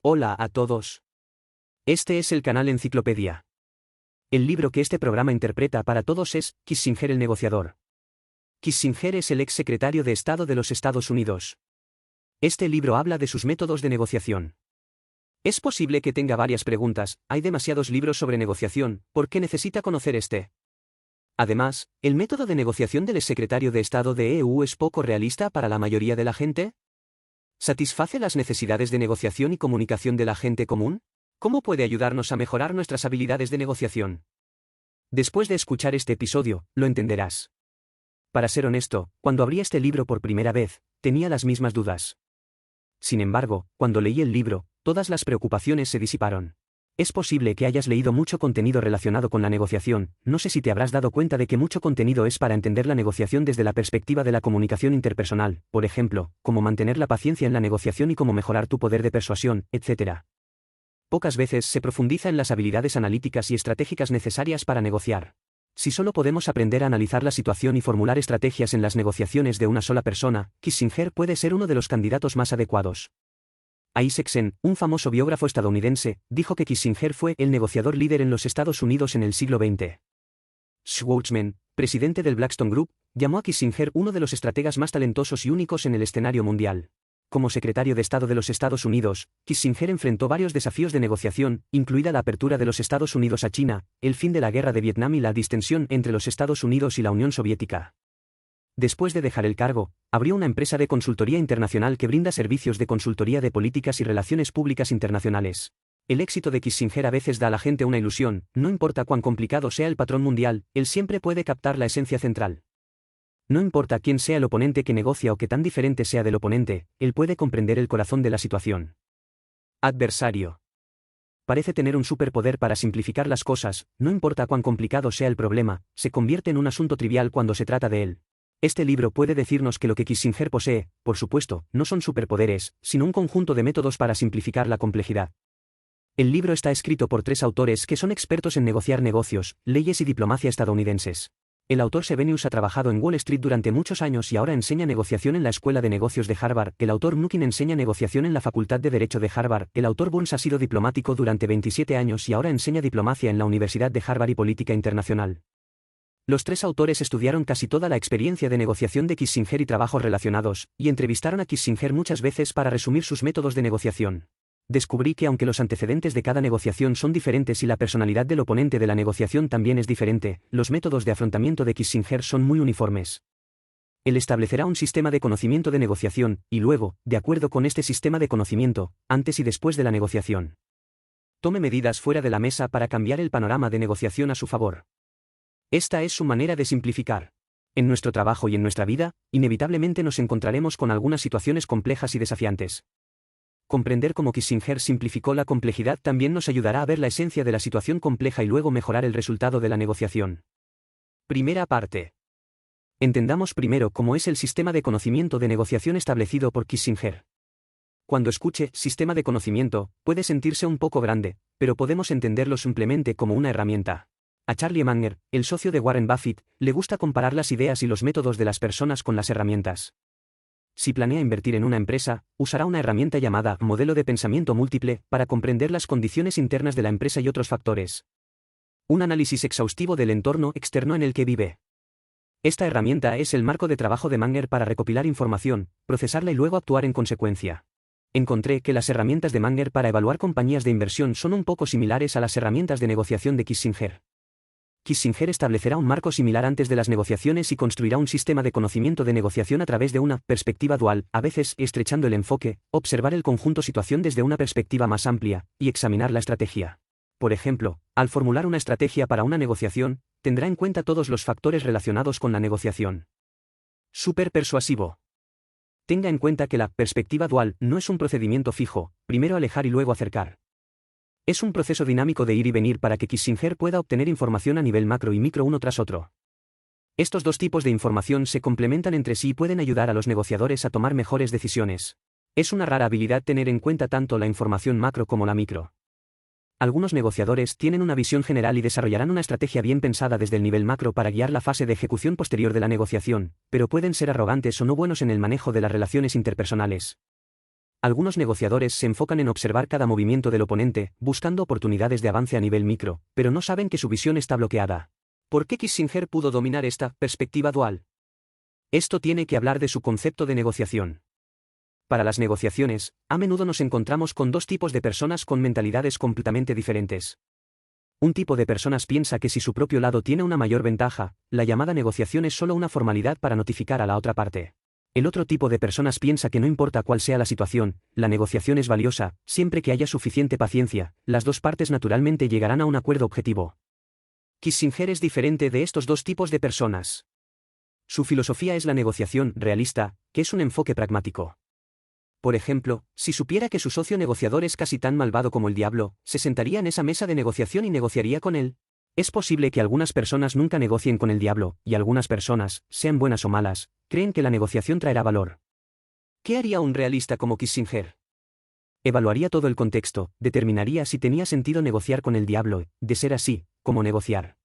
Hola a todos. Este es el canal Enciclopedia. El libro que este programa interpreta para todos es Kissinger el negociador. Kissinger es el ex secretario de Estado de los Estados Unidos. Este libro habla de sus métodos de negociación. Es posible que tenga varias preguntas, hay demasiados libros sobre negociación, ¿por qué necesita conocer este? Además, ¿el método de negociación del exsecretario de Estado de EU es poco realista para la mayoría de la gente? ¿Satisface las necesidades de negociación y comunicación de la gente común? ¿Cómo puede ayudarnos a mejorar nuestras habilidades de negociación? Después de escuchar este episodio, lo entenderás. Para ser honesto, cuando abrí este libro por primera vez, tenía las mismas dudas. Sin embargo, cuando leí el libro, todas las preocupaciones se disiparon. Es posible que hayas leído mucho contenido relacionado con la negociación, no sé si te habrás dado cuenta de que mucho contenido es para entender la negociación desde la perspectiva de la comunicación interpersonal, por ejemplo, cómo mantener la paciencia en la negociación y cómo mejorar tu poder de persuasión, etc. Pocas veces se profundiza en las habilidades analíticas y estratégicas necesarias para negociar. Si solo podemos aprender a analizar la situación y formular estrategias en las negociaciones de una sola persona, Kissinger puede ser uno de los candidatos más adecuados. Isaacson, un famoso biógrafo estadounidense, dijo que Kissinger fue el negociador líder en los Estados Unidos en el siglo XX. Schwarzman, presidente del Blackstone Group, llamó a Kissinger uno de los estrategas más talentosos y únicos en el escenario mundial. Como secretario de Estado de los Estados Unidos, Kissinger enfrentó varios desafíos de negociación, incluida la apertura de los Estados Unidos a China, el fin de la guerra de Vietnam y la distensión entre los Estados Unidos y la Unión Soviética. Después de dejar el cargo, abrió una empresa de consultoría internacional que brinda servicios de consultoría de políticas y relaciones públicas internacionales. El éxito de Kissinger a veces da a la gente una ilusión, no importa cuán complicado sea el patrón mundial, él siempre puede captar la esencia central. No importa quién sea el oponente que negocia o qué tan diferente sea del oponente, él puede comprender el corazón de la situación. Adversario. Parece tener un superpoder para simplificar las cosas, no importa cuán complicado sea el problema, se convierte en un asunto trivial cuando se trata de él. Este libro puede decirnos que lo que Kissinger posee, por supuesto, no son superpoderes, sino un conjunto de métodos para simplificar la complejidad. El libro está escrito por 3 autores que son expertos en negociar negocios, leyes y diplomacia estadounidenses. El autor Sevenius ha trabajado en Wall Street durante muchos años y ahora enseña negociación en la Escuela de Negocios de Harvard. El autor Nukin enseña negociación en la Facultad de Derecho de Harvard. El autor Burns ha sido diplomático durante 27 años y ahora enseña diplomacia en la Universidad de Harvard y Política Internacional. Los 3 autores estudiaron casi toda la experiencia de negociación de Kissinger y trabajos relacionados, y entrevistaron a Kissinger muchas veces para resumir sus métodos de negociación. Descubrí que aunque los antecedentes de cada negociación son diferentes y la personalidad del oponente de la negociación también es diferente, los métodos de afrontamiento de Kissinger son muy uniformes. Él establecerá un sistema de conocimiento de negociación, y luego, de acuerdo con este sistema de conocimiento, antes y después de la negociación, tome medidas fuera de la mesa para cambiar el panorama de negociación a su favor. Esta es su manera de simplificar. En nuestro trabajo y en nuestra vida, inevitablemente nos encontraremos con algunas situaciones complejas y desafiantes. Comprender cómo Kissinger simplificó la complejidad también nos ayudará a ver la esencia de la situación compleja y luego mejorar el resultado de la negociación. Primera parte. Entendamos primero cómo es el sistema de conocimiento de negociación establecido por Kissinger. Cuando escuche sistema de conocimiento, puede sentirse un poco grande, pero podemos entenderlo simplemente como una herramienta. A Charlie Munger, el socio de Warren Buffett, le gusta comparar las ideas y los métodos de las personas con las herramientas. Si planea invertir en una empresa, usará una herramienta llamada modelo de pensamiento múltiple para comprender las condiciones internas de la empresa y otros factores. Un análisis exhaustivo del entorno externo en el que vive. Esta herramienta es el marco de trabajo de Munger para recopilar información, procesarla y luego actuar en consecuencia. Encontré que las herramientas de Munger para evaluar compañías de inversión son un poco similares a las herramientas de negociación de Kissinger. Kissinger establecerá un marco similar antes de las negociaciones y construirá un sistema de conocimiento de negociación a través de una perspectiva dual, a veces estrechando el enfoque, observar el conjunto situación desde una perspectiva más amplia, y examinar la estrategia. Por ejemplo, al formular una estrategia para una negociación, tendrá en cuenta todos los factores relacionados con la negociación. Súper persuasivo. Tenga en cuenta que la perspectiva dual no es un procedimiento fijo, primero alejar y luego acercar. Es un proceso dinámico de ir y venir para que Kissinger pueda obtener información a nivel macro y micro uno tras otro. Estos 2 tipos de información se complementan entre sí y pueden ayudar a los negociadores a tomar mejores decisiones. Es una rara habilidad tener en cuenta tanto la información macro como la micro. Algunos negociadores tienen una visión general y desarrollarán una estrategia bien pensada desde el nivel macro para guiar la fase de ejecución posterior de la negociación, pero pueden ser arrogantes o no buenos en el manejo de las relaciones interpersonales. Algunos negociadores se enfocan en observar cada movimiento del oponente, buscando oportunidades de avance a nivel micro, pero no saben que su visión está bloqueada. ¿Por qué Kissinger pudo dominar esta perspectiva dual? Esto tiene que hablar de su concepto de negociación. Para las negociaciones, a menudo nos encontramos con dos tipos de personas con mentalidades completamente diferentes. Un tipo de personas piensa que si su propio lado tiene una mayor ventaja, la llamada negociación es solo una formalidad para notificar a la otra parte. El otro tipo de personas piensa que no importa cuál sea la situación, la negociación es valiosa, siempre que haya suficiente paciencia, las dos partes naturalmente llegarán a un acuerdo objetivo. Kissinger es diferente de estos dos tipos de personas. Su filosofía es la negociación realista, que es un enfoque pragmático. Por ejemplo, si supiera que su socio negociador es casi tan malvado como el diablo, ¿se sentaría en esa mesa de negociación y negociaría con él? Es posible que algunas personas nunca negocien con el diablo, y algunas personas, sean buenas o malas, creen que la negociación traerá valor. ¿Qué haría un realista como Kissinger? Evaluaría todo el contexto, determinaría si tenía sentido negociar con el diablo, de ser así, cómo negociar.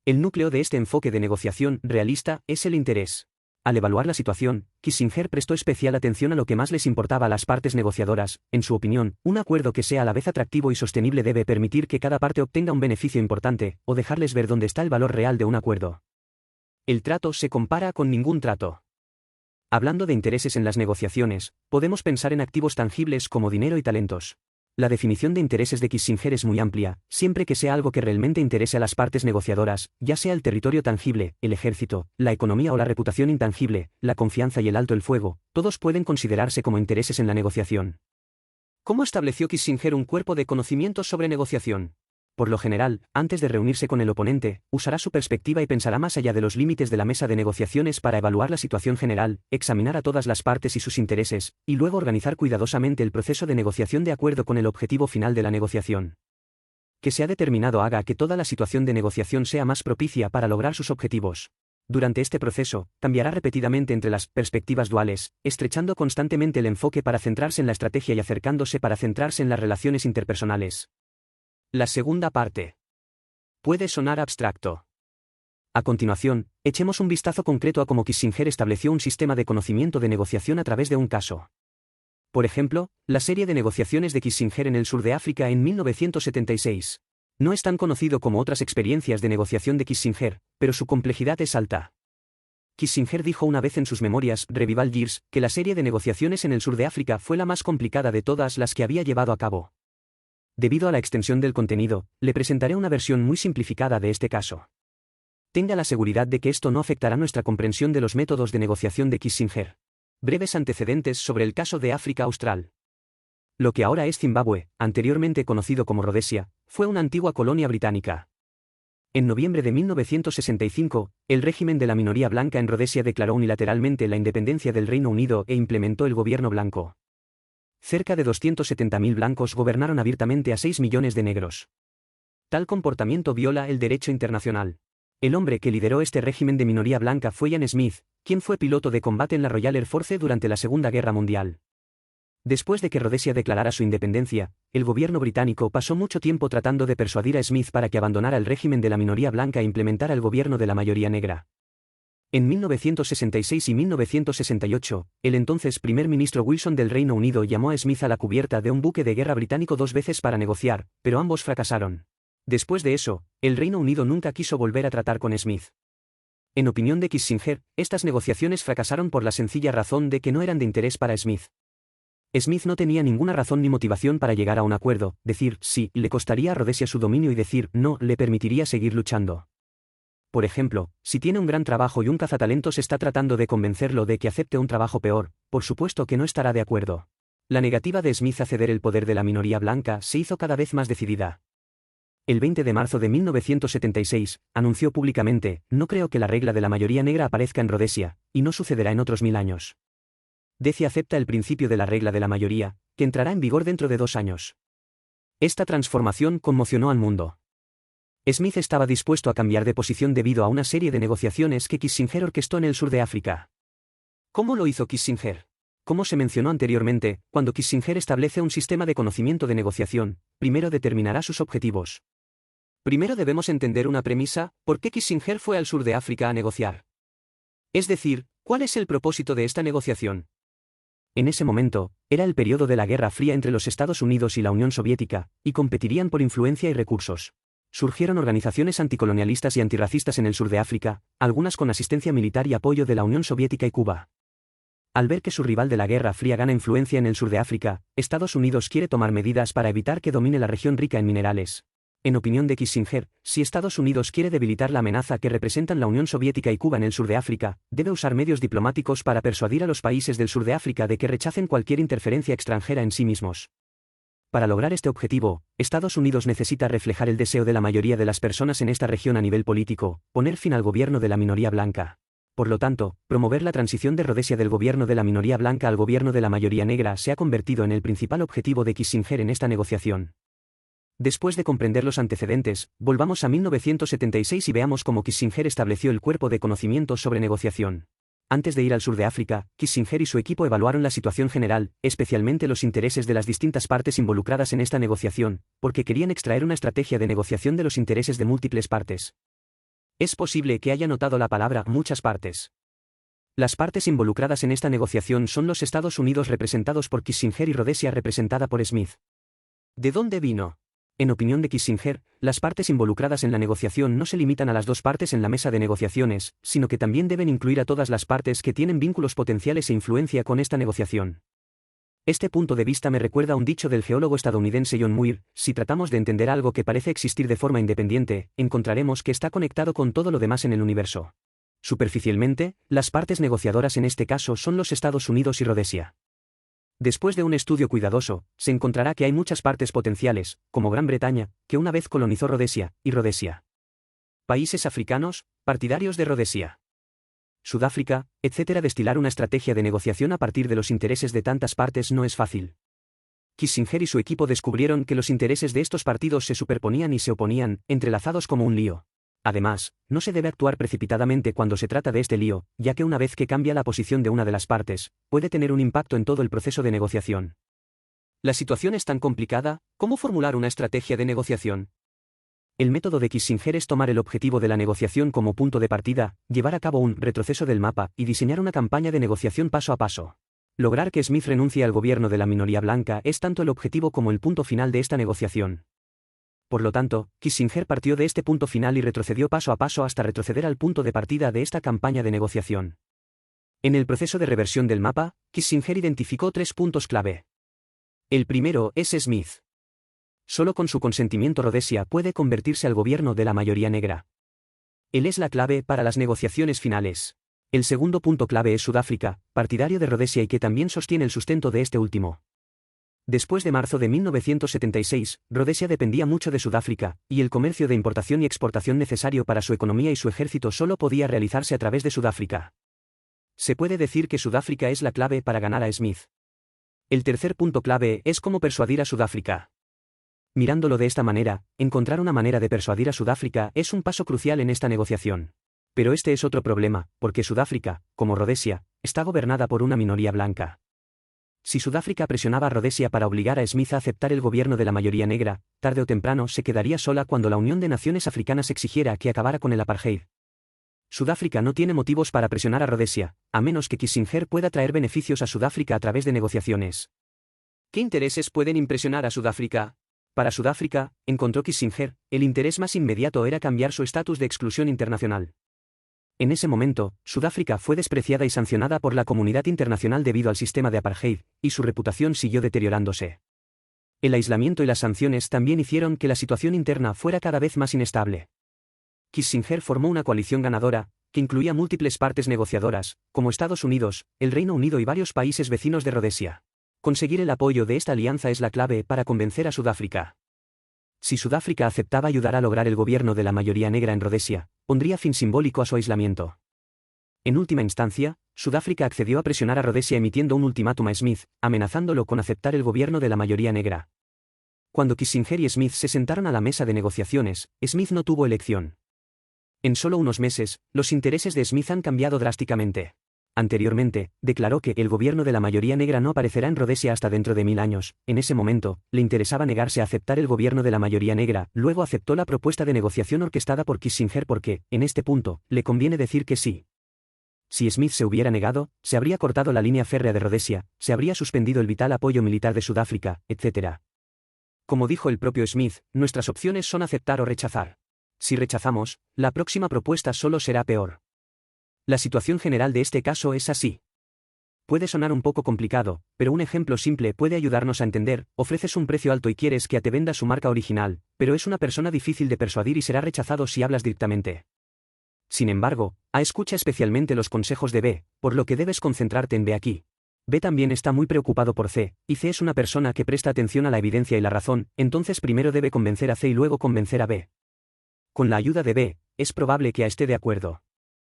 El núcleo de este enfoque de negociación realista es el interés. Al evaluar la situación, Kissinger prestó especial atención a lo que más les importaba a las partes negociadoras. En su opinión, un acuerdo que sea a la vez atractivo y sostenible debe permitir que cada parte obtenga un beneficio importante, o dejarles ver dónde está el valor real de un acuerdo. El trato se compara con ningún trato. Hablando de intereses en las negociaciones, podemos pensar en activos tangibles como dinero y talentos. La definición de intereses de Kissinger es muy amplia, siempre que sea algo que realmente interese a las partes negociadoras, ya sea el territorio tangible, el ejército, la economía o la reputación intangible, la confianza y el alto el fuego, todos pueden considerarse como intereses en la negociación. ¿Cómo estableció Kissinger un cuerpo de conocimientos sobre negociación? Por lo general, antes de reunirse con el oponente, usará su perspectiva y pensará más allá de los límites de la mesa de negociaciones para evaluar la situación general, examinar a todas las partes y sus intereses, y luego organizar cuidadosamente el proceso de negociación de acuerdo con el objetivo final de la negociación. Que se ha determinado haga que toda la situación de negociación sea más propicia para lograr sus objetivos. Durante este proceso, cambiará repetidamente entre las perspectivas duales, estrechando constantemente el enfoque para centrarse en la estrategia y acercándose para centrarse en las relaciones interpersonales. La segunda parte. Puede sonar abstracto. A continuación, echemos un vistazo concreto a cómo Kissinger estableció un sistema de conocimiento de negociación a través de un caso. Por ejemplo, la serie de negociaciones de Kissinger en el sur de África en 1976. No es tan conocido como otras experiencias de negociación de Kissinger, pero su complejidad es alta. Kissinger dijo una vez en sus memorias Revival Years que la serie de negociaciones en el sur de África fue la más complicada de todas las que había llevado a cabo. Debido a la extensión del contenido, le presentaré una versión muy simplificada de este caso. Tenga la seguridad de que esto no afectará nuestra comprensión de los métodos de negociación de Kissinger. Breves antecedentes sobre el caso de África Austral. Lo que ahora es Zimbabue, anteriormente conocido como Rodesia, fue una antigua colonia británica. En noviembre de 1965, el régimen de la minoría blanca en Rodesia declaró unilateralmente la independencia del Reino Unido e implementó el gobierno blanco. Cerca de 270.000 blancos gobernaron abiertamente a 6 millones de negros. Tal comportamiento viola el derecho internacional. El hombre que lideró este régimen de minoría blanca fue Ian Smith, quien fue piloto de combate en la Royal Air Force durante la Segunda Guerra Mundial. Después de que Rodesia declarara su independencia, el gobierno británico pasó mucho tiempo tratando de persuadir a Smith para que abandonara el régimen de la minoría blanca e implementara el gobierno de la mayoría negra. En 1966 y 1968, el entonces primer ministro Wilson del Reino Unido llamó a Smith a la cubierta de un buque de guerra británico 2 veces para negociar, pero ambos fracasaron. Después de eso, el Reino Unido nunca quiso volver a tratar con Smith. En opinión de Kissinger, estas negociaciones fracasaron por la sencilla razón de que no eran de interés para Smith. Smith no tenía ninguna razón ni motivación para llegar a un acuerdo, decir sí le costaría a Rodesia su dominio y decir no le permitiría seguir luchando. Por ejemplo, si tiene un gran trabajo y un cazatalentos está tratando de convencerlo de que acepte un trabajo peor, por supuesto que no estará de acuerdo. La negativa de Smith a ceder el poder de la minoría blanca se hizo cada vez más decidida. El 20 de marzo de 1976, anunció públicamente, no creo que la regla de la mayoría negra aparezca en Rodesia, y no sucederá en otros 1000 años. Deci acepta el principio de la regla de la mayoría, que entrará en vigor dentro de 2 años. Esta transformación conmocionó al mundo. Smith estaba dispuesto a cambiar de posición debido a una serie de negociaciones que Kissinger orquestó en el sur de África. ¿Cómo lo hizo Kissinger? Como se mencionó anteriormente, cuando Kissinger establece un sistema de conocimiento de negociación, primero determinará sus objetivos. Primero debemos entender una premisa: ¿por qué Kissinger fue al sur de África a negociar? Es decir, ¿cuál es el propósito de esta negociación? En ese momento, era el periodo de la Guerra Fría entre los Estados Unidos y la Unión Soviética, y competirían por influencia y recursos. Surgieron organizaciones anticolonialistas y antirracistas en el sur de África, algunas con asistencia militar y apoyo de la Unión Soviética y Cuba. Al ver que su rival de la Guerra Fría gana influencia en el sur de África, Estados Unidos quiere tomar medidas para evitar que domine la región rica en minerales. En opinión de Kissinger, si Estados Unidos quiere debilitar la amenaza que representan la Unión Soviética y Cuba en el sur de África, debe usar medios diplomáticos para persuadir a los países del sur de África de que rechacen cualquier interferencia extranjera en sí mismos. Para lograr este objetivo, Estados Unidos necesita reflejar el deseo de la mayoría de las personas en esta región a nivel político, poner fin al gobierno de la minoría blanca. Por lo tanto, promover la transición de Rodesia del gobierno de la minoría blanca al gobierno de la mayoría negra se ha convertido en el principal objetivo de Kissinger en esta negociación. Después de comprender los antecedentes, volvamos a 1976 y veamos cómo Kissinger estableció el cuerpo de conocimientos sobre negociación. Antes de ir al sur de África, Kissinger y su equipo evaluaron la situación general, especialmente los intereses de las distintas partes involucradas en esta negociación, porque querían extraer una estrategia de negociación de los intereses de múltiples partes. Es posible que haya notado la palabra muchas partes. Las partes involucradas en esta negociación son los Estados Unidos representados por Kissinger y Rhodesia representada por Smith. ¿De dónde vino? En opinión de Kissinger, las partes involucradas en la negociación no se limitan a las dos partes en la mesa de negociaciones, sino que también deben incluir a todas las partes que tienen vínculos potenciales e influencia con esta negociación. Este punto de vista me recuerda a un dicho del geólogo estadounidense John Muir: si tratamos de entender algo que parece existir de forma independiente, encontraremos que está conectado con todo lo demás en el universo. Superficialmente, las partes negociadoras en este caso son los Estados Unidos y Rhodesia. Después de un estudio cuidadoso, se encontrará que hay muchas partes potenciales, como Gran Bretaña, que una vez colonizó Rhodesia, y Rhodesia. Países africanos, partidarios de Rhodesia. Sudáfrica, etc. Destilar una estrategia de negociación a partir de los intereses de tantas partes no es fácil. Kissinger y su equipo descubrieron que los intereses de estos partidos se superponían y se oponían, entrelazados como un lío. Además, no se debe actuar precipitadamente cuando se trata de este lío, ya que una vez que cambia la posición de una de las partes, puede tener un impacto en todo el proceso de negociación. La situación es tan complicada, ¿cómo formular una estrategia de negociación? El método de Kissinger es tomar el objetivo de la negociación como punto de partida, llevar a cabo un retroceso del mapa y diseñar una campaña de negociación paso a paso. Lograr que Smith renuncie al gobierno de la minoría blanca es tanto el objetivo como el punto final de esta negociación. Por lo tanto, Kissinger partió de este punto final y retrocedió paso a paso hasta retroceder al punto de partida de esta campaña de negociación. En el proceso de reversión del mapa, Kissinger identificó 3 puntos clave. El primero es Smith. Solo con su consentimiento Rhodesia puede convertirse al gobierno de la mayoría negra. Él es la clave para las negociaciones finales. El segundo punto clave es Sudáfrica, partidario de Rhodesia y que también sostiene el sustento de este último. Después de marzo de 1976, Rhodesia dependía mucho de Sudáfrica, y el comercio de importación y exportación necesario para su economía y su ejército solo podía realizarse a través de Sudáfrica. Se puede decir que Sudáfrica es la clave para ganar a Smith. El tercer punto clave es cómo persuadir a Sudáfrica. Mirándolo de esta manera, encontrar una manera de persuadir a Sudáfrica es un paso crucial en esta negociación. Pero este es otro problema, porque Sudáfrica, como Rhodesia, está gobernada por una minoría blanca. Si Sudáfrica presionaba a Rhodesia para obligar a Smith a aceptar el gobierno de la mayoría negra, tarde o temprano se quedaría sola cuando la Unión de Naciones Africanas exigiera que acabara con el apartheid. Sudáfrica no tiene motivos para presionar a Rhodesia, a menos que Kissinger pueda traer beneficios a Sudáfrica a través de negociaciones. ¿Qué intereses pueden impresionar a Sudáfrica? Para Sudáfrica, encontró Kissinger, el interés más inmediato era cambiar su estatus de exclusión internacional. En ese momento, Sudáfrica fue despreciada y sancionada por la comunidad internacional debido al sistema de apartheid, y su reputación siguió deteriorándose. El aislamiento y las sanciones también hicieron que la situación interna fuera cada vez más inestable. Kissinger formó una coalición ganadora, que incluía múltiples partes negociadoras, como Estados Unidos, el Reino Unido y varios países vecinos de Rhodesia. Conseguir el apoyo de esta alianza es la clave para convencer a Sudáfrica. Si Sudáfrica aceptaba ayudar a lograr el gobierno de la mayoría negra en Rhodesia, pondría fin simbólico a su aislamiento. En última instancia, Sudáfrica accedió a presionar a Rhodesia emitiendo un ultimátum a Smith, amenazándolo con aceptar el gobierno de la mayoría negra. Cuando Kissinger y Smith se sentaron a la mesa de negociaciones, Smith no tuvo elección. En solo unos meses, los intereses de Smith han cambiado drásticamente. Anteriormente, declaró que el gobierno de la mayoría negra no aparecerá en Rhodesia hasta dentro de 1000 años. En ese momento, le interesaba negarse a aceptar el gobierno de la mayoría negra, luego aceptó la propuesta de negociación orquestada por Kissinger porque, en este punto, le conviene decir que sí. Si Smith se hubiera negado, se habría cortado la línea férrea de Rhodesia, se habría suspendido el vital apoyo militar de Sudáfrica, etc. Como dijo el propio Smith, nuestras opciones son aceptar o rechazar. Si rechazamos, la próxima propuesta solo será peor. La situación general de este caso es así. Puede sonar un poco complicado, pero un ejemplo simple puede ayudarnos a entender: ofreces un precio alto y quieres que te venda su marca original, pero es una persona difícil de persuadir y será rechazado si hablas directamente. Sin embargo, A escucha especialmente los consejos de B, por lo que debes concentrarte en B aquí. B también está muy preocupado por C, y C es una persona que presta atención a la evidencia y la razón, entonces primero debe convencer a C y luego convencer a B. Con la ayuda de B, es probable que A esté de acuerdo.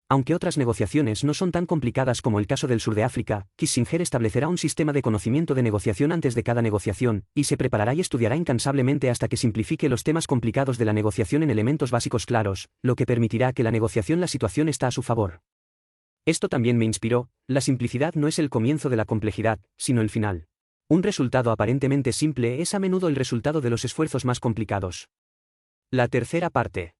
Aunque otras negociaciones no son tan complicadas como el caso del sur de África, Kissinger establecerá un sistema de conocimiento de negociación antes de cada negociación, y se preparará y estudiará incansablemente hasta que simplifique los temas complicados de la negociación en elementos básicos claros, lo que permitirá que la negociación la situación está a su favor. Esto también me inspiró: la simplicidad no es el comienzo de la complejidad, sino el final. Un resultado aparentemente simple es a menudo el resultado de los esfuerzos más complicados. La tercera parte.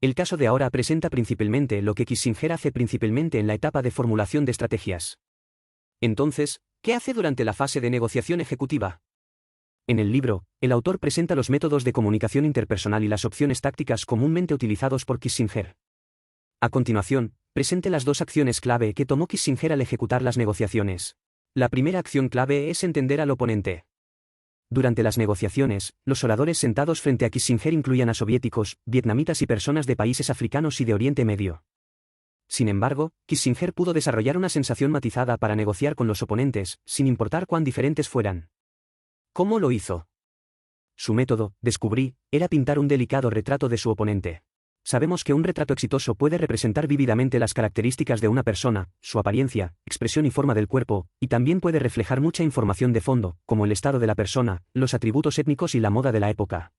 El caso de ahora presenta principalmente lo que Kissinger hace principalmente en la etapa de formulación de estrategias. Entonces, ¿qué hace durante la fase de negociación ejecutiva? En el libro, el autor presenta los métodos de comunicación interpersonal y las opciones tácticas comúnmente utilizados por Kissinger. A continuación, presente las dos acciones clave que tomó Kissinger al ejecutar las negociaciones. La primera acción clave es entender al oponente. Durante las negociaciones, los oradores sentados frente a Kissinger incluían a soviéticos, vietnamitas y personas de países africanos y de Oriente Medio. Sin embargo, Kissinger pudo desarrollar una sensación matizada para negociar con los oponentes, sin importar cuán diferentes fueran. ¿Cómo lo hizo? Su método, descubrí, era pintar un delicado retrato de su oponente. Sabemos que un retrato exitoso puede representar vívidamente las características de una persona, su apariencia, expresión y forma del cuerpo, y también puede reflejar mucha información de fondo, como el estado de la persona, los atributos étnicos y la moda de la época.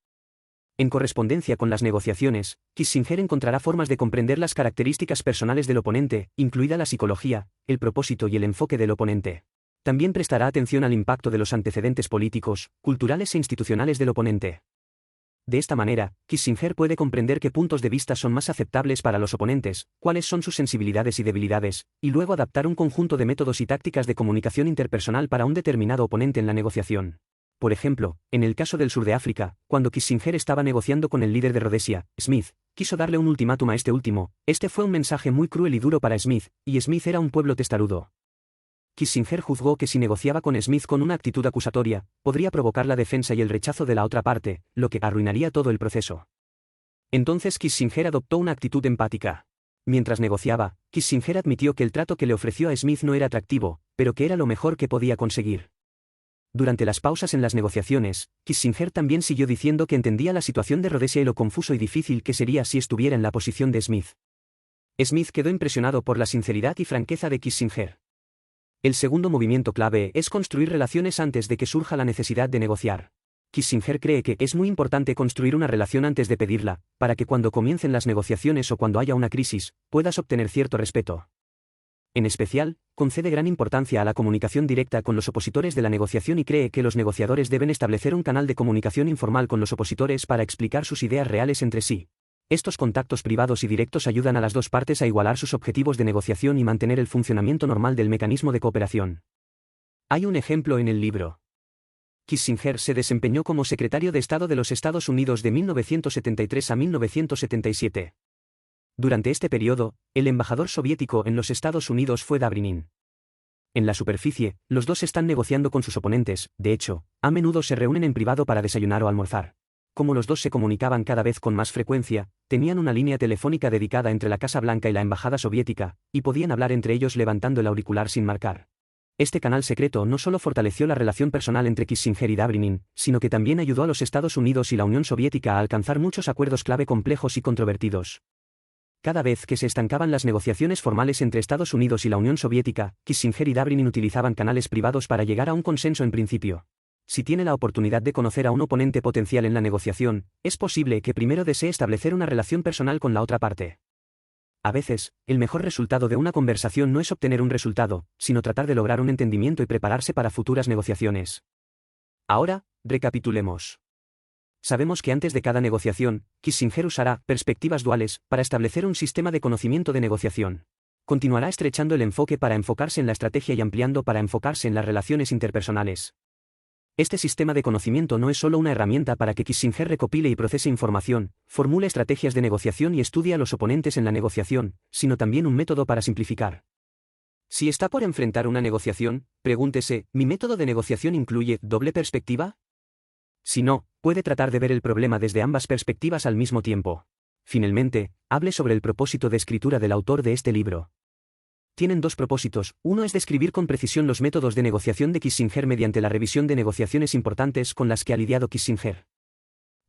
En correspondencia con las negociaciones, Kissinger encontrará formas de comprender las características personales del oponente, incluida la psicología, el propósito y el enfoque del oponente. También prestará atención al impacto de los antecedentes políticos, culturales e institucionales del oponente. De esta manera, Kissinger puede comprender qué puntos de vista son más aceptables para los oponentes, cuáles son sus sensibilidades y debilidades, y luego adaptar un conjunto de métodos y tácticas de comunicación interpersonal para un determinado oponente en la negociación. Por ejemplo, en el caso del sur de África, cuando Kissinger estaba negociando con el líder de Rhodesia, Smith, quiso darle un ultimátum a este último. Este fue un mensaje muy cruel y duro para Smith, y Smith era un pueblo testarudo. Kissinger juzgó que si negociaba con Smith con una actitud acusatoria, podría provocar la defensa y el rechazo de la otra parte, lo que arruinaría todo el proceso. Entonces Kissinger adoptó una actitud empática. Mientras negociaba, Kissinger admitió que el trato que le ofreció a Smith no era atractivo, pero que era lo mejor que podía conseguir. Durante las pausas en las negociaciones, Kissinger también siguió diciendo que entendía la situación de Rhodesia y lo confuso y difícil que sería si estuviera en la posición de Smith. Smith quedó impresionado por la sinceridad y franqueza de Kissinger. El segundo movimiento clave es construir relaciones antes de que surja la necesidad de negociar. Kissinger cree que es muy importante construir una relación antes de pedirla, para que cuando comiencen las negociaciones o cuando haya una crisis, puedas obtener cierto respeto. En especial, concede gran importancia a la comunicación directa con los opositores de la negociación y cree que los negociadores deben establecer un canal de comunicación informal con los opositores para explicar sus ideas reales entre sí. Estos contactos privados y directos ayudan a las dos partes a igualar sus objetivos de negociación y mantener el funcionamiento normal del mecanismo de cooperación. Hay un ejemplo en el libro. Kissinger se desempeñó como secretario de Estado de los Estados Unidos de 1973 a 1977. Durante este periodo, el embajador soviético en los Estados Unidos fue Dobrynin. En la superficie, los dos están negociando con sus oponentes, de hecho, a menudo se reúnen en privado para desayunar o almorzar. Como los dos se comunicaban cada vez con más frecuencia, tenían una línea telefónica dedicada entre la Casa Blanca y la Embajada Soviética, y podían hablar entre ellos levantando el auricular sin marcar. Este canal secreto no solo fortaleció la relación personal entre Kissinger y Dobrynin, sino que también ayudó a los Estados Unidos y la Unión Soviética a alcanzar muchos acuerdos clave complejos y controvertidos. Cada vez que se estancaban las negociaciones formales entre Estados Unidos y la Unión Soviética, Kissinger y Dobrynin utilizaban canales privados para llegar a un consenso en principio. Si tiene la oportunidad de conocer a un oponente potencial en la negociación, es posible que primero desee establecer una relación personal con la otra parte. A veces, el mejor resultado de una conversación no es obtener un resultado, sino tratar de lograr un entendimiento y prepararse para futuras negociaciones. Ahora, recapitulemos. Sabemos que antes de cada negociación, Kissinger usará perspectivas duales para establecer un sistema de conocimiento de negociación. Continuará estrechando el enfoque para enfocarse en la estrategia y ampliando para enfocarse en las relaciones interpersonales. Este sistema de conocimiento no es solo una herramienta para que Kissinger recopile y procese información, formule estrategias de negociación y estudie a los oponentes en la negociación, sino también un método para simplificar. Si está por enfrentar una negociación, pregúntese, ¿mi método de negociación incluye doble perspectiva? Si no, puede tratar de ver el problema desde ambas perspectivas al mismo tiempo. Finalmente, hable sobre el propósito de escritura del autor de este libro. Tienen dos propósitos, uno es describir con precisión los métodos de negociación de Kissinger mediante la revisión de negociaciones importantes con las que ha lidiado Kissinger.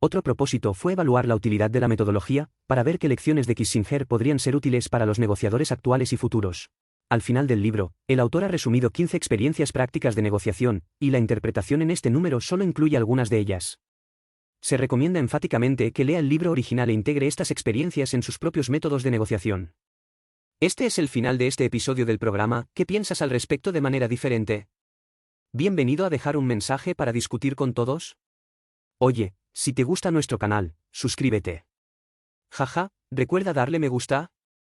Otro propósito fue evaluar la utilidad de la metodología, para ver qué lecciones de Kissinger podrían ser útiles para los negociadores actuales y futuros. Al final del libro, el autor ha resumido 15 experiencias prácticas de negociación, y la interpretación en este número solo incluye algunas de ellas. Se recomienda enfáticamente que lea el libro original e integre estas experiencias en sus propios métodos de negociación. Este es el final de este episodio del programa. ¿Qué piensas al respecto de manera diferente? Bienvenido a dejar un mensaje para discutir con todos. Oye, si te gusta nuestro canal, suscríbete. Jaja, recuerda darle me gusta.